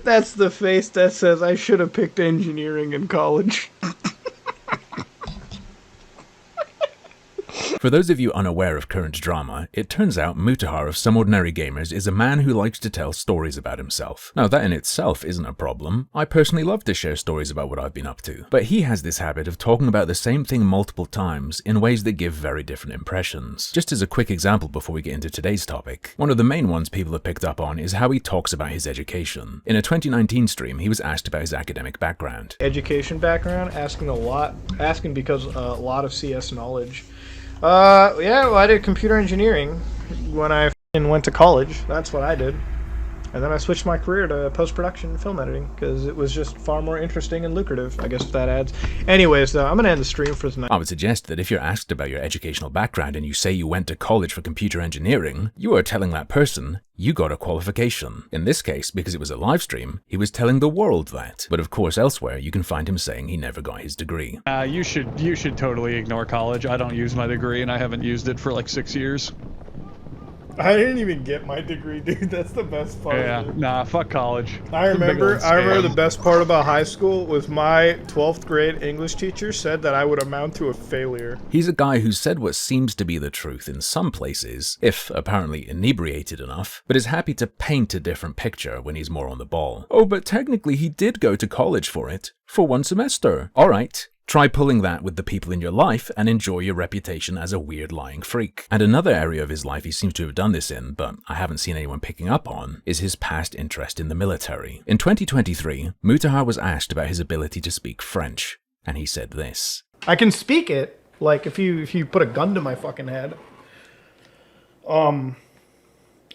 That's the face that says I should have picked engineering in college. For those of you unaware of current drama, it turns out Mutahar of SomeOrdinaryGamers is a man who likes to tell stories about himself. Now that in itself isn't a problem. I personally love to share stories about what I've been up to. But he has this habit of talking about the same thing multiple times in ways that give very different impressions. Just as a quick example before we get into today's topic, one of the main ones people have picked up on is how he talks about his education. In a 2019 stream, he was asked about his academic background. Education background, asking because a lot of CS knowledge. Yeah, well, I did computer engineering when I went to college. That's what I did. And then I switched my career to post-production film editing because it was just far more interesting and lucrative, I guess, if that adds. Anyways, though, I'm going to end the stream for tonight. I would suggest that if you're asked about your educational background and you say you went to college for computer engineering, you are telling that person you got a qualification. In this case, because it was a live stream, he was telling the world that. But of course, elsewhere, you can find him saying he never got his degree. You should totally ignore college. I don't use my degree, and I haven't used it for like 6 years. I didn't even get my degree, dude. That's the best part. Yeah, nah, fuck college. I remember the best part about high school was my 12th grade English teacher said that I would amount to a failure. He's a guy who said what seems to be the truth in some places, if apparently inebriated enough, but is happy to paint a different picture when he's more on the ball. Oh, but technically he did go to college for it, for 1 semester. Alright. Try pulling that with the people in your life and enjoy your reputation as a weird lying freak. And another area of his life he seems to have done this in, but I haven't seen anyone picking up on, is his past interest in the military. In 2023, Mutahar was asked about his ability to speak French, and he said this. I can speak it, like if you put a gun to my fucking head.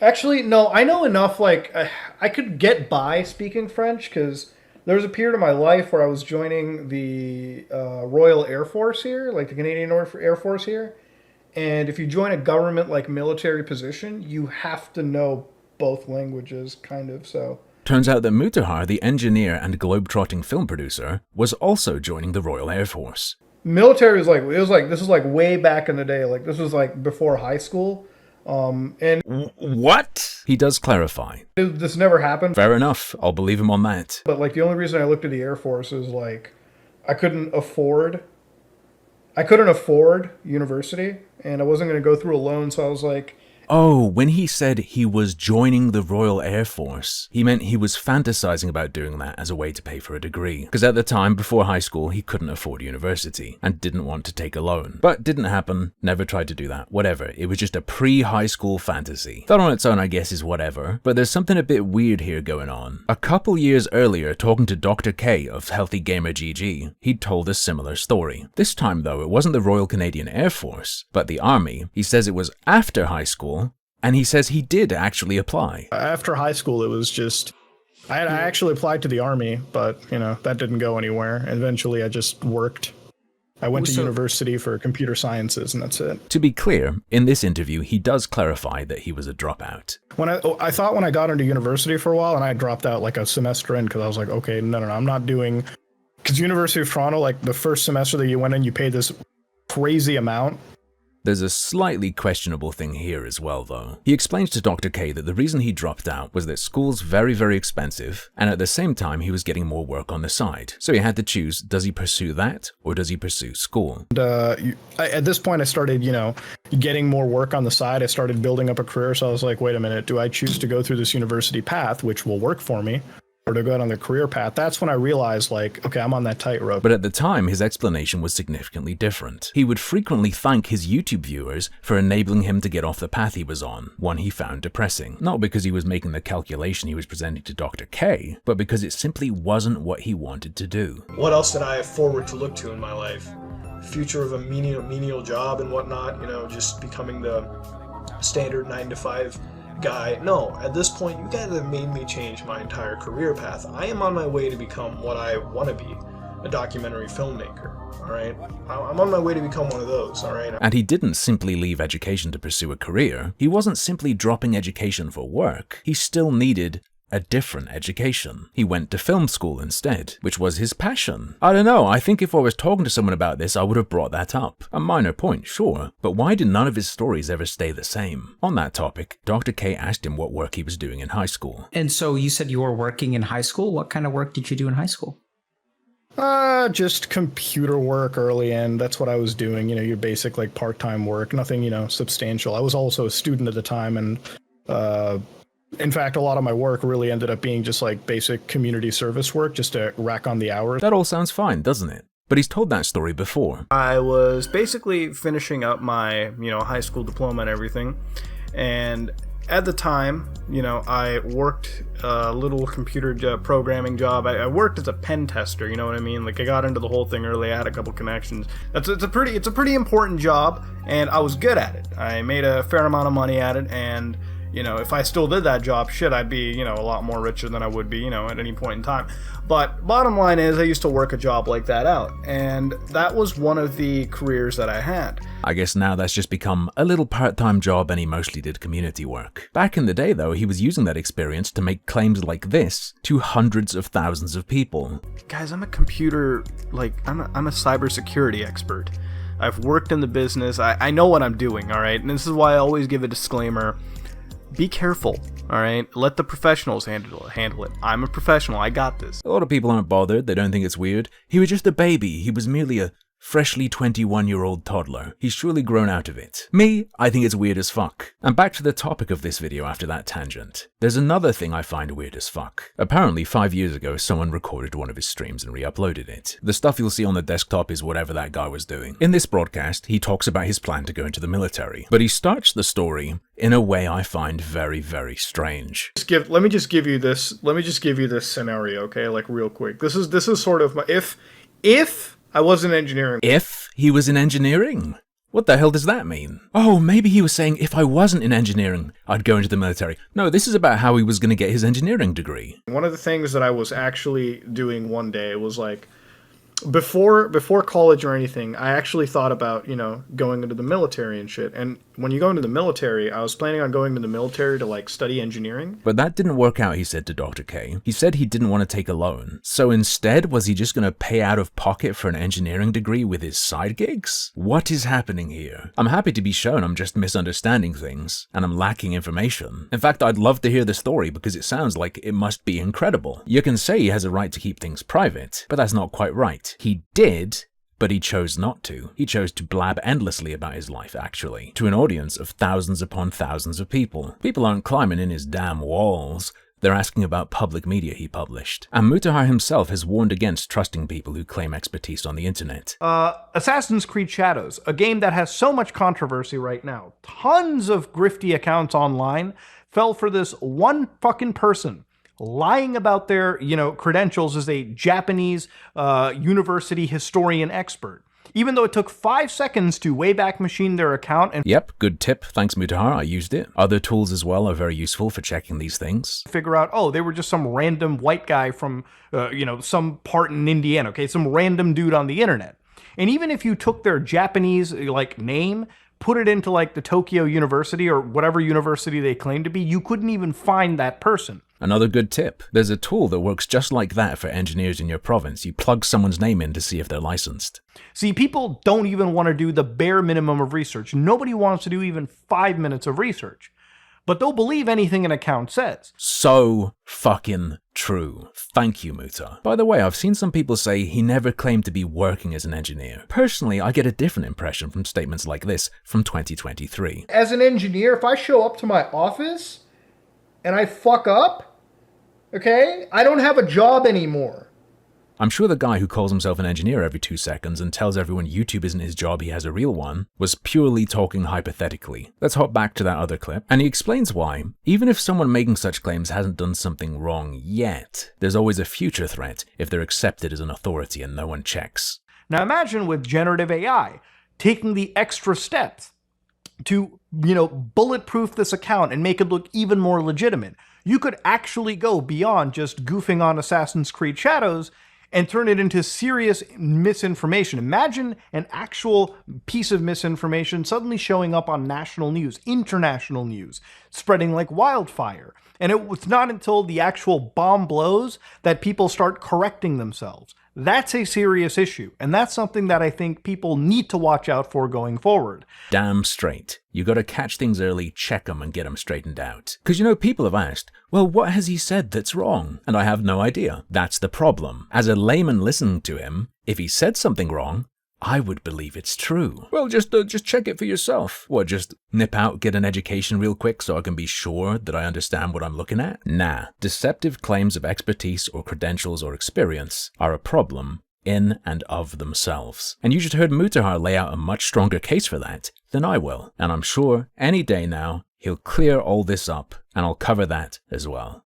Actually, no, I know enough, like, I could get by speaking French, because there was a period of my life where I was joining the Royal Air Force here, like the Canadian Air Force here. And if you join a government, like, military position, you have to know both languages, kind of, so. Turns out that Mutahar, the engineer and globe-trotting film producer, was also joining the Royal Air Force. Military was this was like way back in the day, like this was like before high school. And what? He does clarify. This never happened. Fair enough. I'll believe him on that. But like the only reason I looked at the Air Force is like I couldn't afford university and I wasn't going to go through a loan, so I was like, oh, when he said he was joining the Royal Air Force, he meant he was fantasizing about doing that as a way to pay for a degree. Because at the time, before high school, he couldn't afford university and didn't want to take a loan. But didn't happen, never tried to do that, whatever. It was just a pre-high school fantasy. That on its own, I guess, is whatever. But there's something a bit weird here going on. A couple years earlier, talking to Dr. K of Healthy Gamer GG, he'd told a similar story. This time, though, it wasn't the Royal Canadian Air Force, but the Army. He says it was after high school, and he says he did actually apply. After high school, it was just, I actually applied to the Army, but, you know, that didn't go anywhere. And eventually I just worked. I went to university for computer sciences, and that's it. To be clear, in this interview, he does clarify that he was a dropout. When I thought when I got into university for a while, and I dropped out like a semester in, because I was like, okay, no, I'm not doing, because University of Toronto, like the first semester that you went in, you paid this crazy amount. There's a slightly questionable thing here as well, though. He explains to Dr. K that the reason he dropped out was that school's very, very expensive, and at the same time he was getting more work on the side. So he had to choose, does he pursue that, or does he pursue school? And, at this point I started, you know, getting more work on the side. I started building up a career, so I was like, wait a minute, do I choose to go through this university path, which will work for me, or to go out on the career path? That's when I realized, like, okay, I'm on that tightrope. But at the time, his explanation was significantly different. He would frequently thank his YouTube viewers for enabling him to get off the path he was on, one he found depressing. Not because he was making the calculation he was presenting to Dr. K, but because it simply wasn't what he wanted to do. What else did I have forward to look to in my life? Future of a menial job and whatnot, you know, just becoming the standard 9-to-5 guy. No, at this point, you guys have made me change my entire career path. I am on my way to become what I want to be, a documentary filmmaker, alright? I'm on my way to become one of those, alright? And he didn't simply leave education to pursue a career. He wasn't simply dropping education for work. He still needed a different education. He went to film school instead, which was his passion. I don't know, I think if I was talking to someone about this, I would have brought that up. A minor point, sure, but why did none of his stories ever stay the same? On that topic, Dr. K asked him what work he was doing in high school. And so you said you were working in high school. What kind of work did you do in high school? Just computer work early in. That's what I was doing. Your basic like part-time work, nothing, substantial. I was also a student at the time, and in fact, a lot of my work really ended up being just like basic community service work, just to rack on the hours. That all sounds fine, doesn't it? But he's told that story before. I was basically finishing up my, high school diploma and everything, and at the time, I worked a little computer programming job. I worked as a pen tester, you know what I mean? Like, I got into the whole thing early. I had a couple connections. It's a pretty important job, and I was good at it. I made a fair amount of money at it, and if I still did that job, shit, I'd be, a lot more richer than I would be, at any point in time. But bottom line is, I used to work a job like that out, and that was one of the careers that I had. I guess now that's just become a little part-time job, and he mostly did community work. Back in the day, though, he was using that experience to make claims like this to hundreds of thousands of people. Guys, I'm a cybersecurity expert. I've worked in the business. I know what I'm doing, all right? And this is why I always give a disclaimer. Be careful, all right? Let the professionals handle it. I'm a professional. I got this. A lot of people aren't bothered. They don't think it's weird. He was just a baby. He was merely a freshly 21-year-old toddler. He's surely grown out of it. Me, I think it's weird as fuck. And back to the topic of this video after that tangent. There's another thing I find weird as fuck. Apparently, 5 years ago, someone recorded one of his streams and re-uploaded it. The stuff you'll see on the desktop is whatever that guy was doing. In this broadcast, he talks about his plan to go into the military, but he starts the story in a way I find very, very strange. Let me just give you this scenario, okay? Like, real quick. This is sort of my if I was in engineering. If he was in engineering? What the hell does that mean? Oh, maybe he was saying if I wasn't in engineering, I'd go into the military. No, this is about how he was going to get his engineering degree. One of the things that I was actually doing one day was like, before college or anything, I actually thought about, going into the military and shit. And when you go into the military, I was planning on going to the military to like study engineering. But that didn't work out, he said to Dr. K. He said he didn't want to take a loan. So instead, was he just going to pay out of pocket for an engineering degree with his side gigs? What is happening here? I'm happy to be shown I'm just misunderstanding things, and I'm lacking information. In fact, I'd love to hear the story because it sounds like it must be incredible. You can say he has a right to keep things private, but that's not quite right. He did, but he chose not to. He chose to blab endlessly about his life, actually, to an audience of thousands upon thousands of people. People aren't climbing in his damn walls. They're asking about public media he published. And Mutahar himself has warned against trusting people who claim expertise on the internet. Assassin's Creed Shadows, a game that has so much controversy right now. Tons of grifty accounts online fell for this one fucking person lying about their, credentials as a Japanese university historian expert. Even though it took 5 seconds to Wayback Machine their account and Yep, good tip. Thanks, Mutahar. I used it. Other tools as well are very useful for checking these things. figure out, oh, they were just some random white guy from, some part in Indiana, okay? Some random dude on the internet. And even if you took their Japanese, name, put it into, the Tokyo University or whatever university they claim to be, you couldn't even find that person. Another good tip. There's a tool that works just like that for engineers in your province. You plug someone's name in to see if they're licensed. See, people don't even want to do the bare minimum of research. Nobody wants to do even 5 minutes of research. But they'll believe anything an account says. So fucking true. Thank you, Muta. By the way, I've seen some people say he never claimed to be working as an engineer. Personally, I get a different impression from statements like this from 2023. As an engineer, if I show up to my office and I fuck up, okay, I don't have a job anymore. I'm sure the guy who calls himself an engineer every 2 seconds and tells everyone YouTube isn't his job, he has a real one, was purely talking hypothetically. Let's hop back to that other clip. And he explains why, even if someone making such claims hasn't done something wrong yet, there's always a future threat if they're accepted as an authority and no one checks. Now imagine with generative AI taking the extra steps to, bulletproof this account and make it look even more legitimate. You could actually go beyond just goofing on Assassin's Creed Shadows and turn it into serious misinformation. Imagine an actual piece of misinformation suddenly showing up on national news, international news, spreading like wildfire. And it's not until the actual bomb blows that people start correcting themselves. That's a serious issue, and that's something that I think people need to watch out for going forward. Damn straight. You gotta catch things early, check them, and get them straightened out. Because people have asked, well, what has he said that's wrong? And I have no idea. That's the problem. As a layman listening to him, if he said something wrong, I would believe it's true. Well, just check it for yourself. What, just nip out, get an education real quick so I can be sure that I understand what I'm looking at? Nah. Deceptive claims of expertise or credentials or experience are a problem in and of themselves. And you just heard Mutahar lay out a much stronger case for that than I will. And I'm sure any day now he'll clear all this up, and I'll cover that as well.